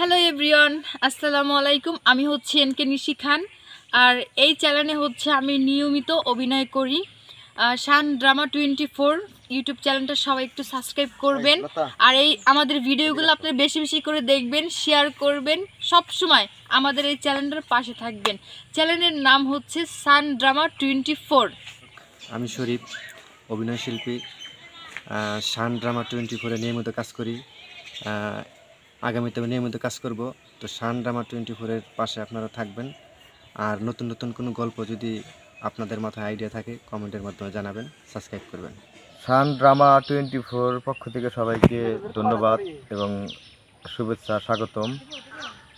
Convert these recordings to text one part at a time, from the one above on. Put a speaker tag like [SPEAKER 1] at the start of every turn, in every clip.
[SPEAKER 1] Hello everyone, আসসালামু আলাইকুম। আমি হচ্ছি এনকে নিশি খান, আর এই চ্যানেলে হচ্ছে আমি নিয়মিত অভিনয় করি। শান ড্রামা 24 ইউটিউব চ্যানেলটা সবাই একটু সাবস্ক্রাইব করবেন, আর এই আমাদের ভিডিওগুলো আপনারা বেশি বেশি করে দেখবেন, শেয়ার করবেন, সব সময় আমাদের এই চ্যানেলটার পাশে থাকবেন। চ্যানেলের নাম হচ্ছে শান ড্রামা 24।
[SPEAKER 2] আমি শরীফ, অভিনয় শিল্পী। শান ড্রামা 24-এ নিয়মিত কাজ করি। আগামীতে আমি নিয়মিত কাজ করব। তো শান ড্রামা 24-এর পাশে আপনারা থাকবেন। আর নতুন নতুন কোনো গল্প যদি আপনাদের মাথায় আইডিয়া থাকে কমেন্টের মাধ্যমে জানাবেন, সাবস্ক্রাইব করবেন।
[SPEAKER 3] শান ড্রামা 24 পক্ষ থেকে সবাইকে ধন্যবাদ এবং শুভেচ্ছা, স্বাগতম।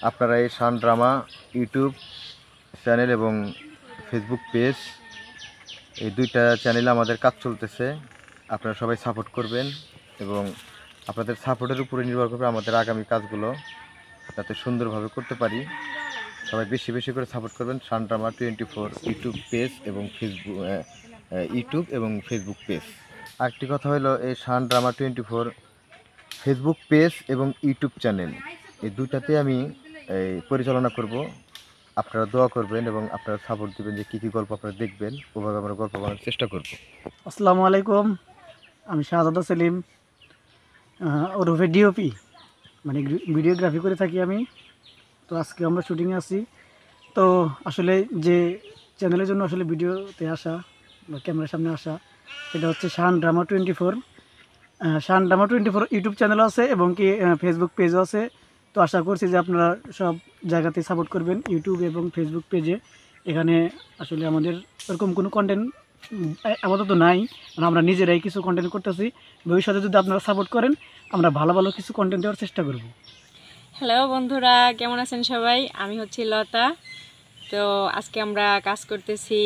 [SPEAKER 3] আপনারা এই শান ড্রামা ইউটিউব চ্যানেল এবং ফেসবুক পেজ, এই দুইটা চ্যানেলে আমাদের কাজ চলতেছে। আপনারা সবাই সাপোর্ট করবেন এবং আপনাদের সাপোর্টের উপরে নির্ভর করবে আমাদের আগামী কাজগুলো যাতে সুন্দরভাবে করতে পারি। সবাই বেশি বেশি করে সাপোর্ট করবেন শান ড্রামা 24 ইউটিউব পেজ এবং ফেসবুক পেজ। আরেকটি কথা হলো, এই শান ড্রামা 24 ফেসবুক পেজ এবং ইউটিউব চ্যানেল, এই দুইটাতে আমি পরিচালনা করব। আপনারা দোয়া করবেন এবং আপনারা সাপোর্ট দেবেন যে কী কী গল্প আপনারা দেখবেন, ওভাবে আমরা গল্প বানানোর চেষ্টা করব।
[SPEAKER 4] আসসালামু আলাইকুম, আমি শাহজাদা সেলিম, ওরফে ডিওপি, মানে ভিডিওগ্রাফি করে থাকি আমি। তো আজকে আমরা শুটিংয়ে আছি। তো আসলে যে চ্যানেলের জন্য আসলে ভিডিওতে আসা বা ক্যামেরার সামনে আসা, সেটা হচ্ছে শান ড্রামা 24। শান ড্রামা 24 ইউটিউব চ্যানেলও আছে এবং কি ফেসবুক পেজও আছে। তো আশা করছি যে আপনারা সব জায়গাতেই সাপোর্ট করবেন, ইউটিউব এবং ফেসবুক পেজে। এখানে আসলে আমাদের এরকম কোনো কন্টেন্ট আপাতত নাই, আমরা নিজেরাই কিছু কন্টেন্ট করতেছি। ভবিষ্যতে যদি আপনারা সাপোর্ট করেন, আমরা ভালো ভালো কিছু কন্টেন্ট দেওয়ার চেষ্টা করব।
[SPEAKER 1] হ্যালো বন্ধুরা, কেমন আছেন সবাই? আমি হচ্ছি লতা। তো আজকে আমরা কাজ করতেছি,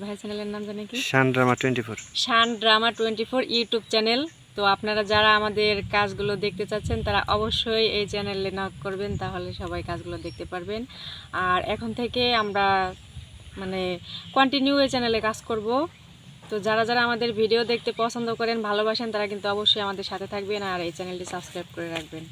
[SPEAKER 1] ভাই চ্যানেলের নাম জানে কি?
[SPEAKER 2] শান ড্রামা 24।
[SPEAKER 1] শান ড্রামা 24 ইউটিউব চ্যানেল। তো আপনারা যারা আমাদের কাজগুলো দেখতে চাচ্ছেন তারা অবশ্যই এই চ্যানেলে নক করবেন, তাহলে সবাই কাজগুলো দেখতে পারবেন। আর এখন থেকে আমরা মানে কন্টিনিউ এই চ্যানেলে কাজ করব। তো যারা যারা আমাদের ভিডিও দেখতে পছন্দ করেন, ভালোবাসেন, তারা কিন্তু অবশ্যই আমাদের সাথে থাকবেন আর এই চ্যানেলটি সাবস্ক্রাইব করে রাখবেন।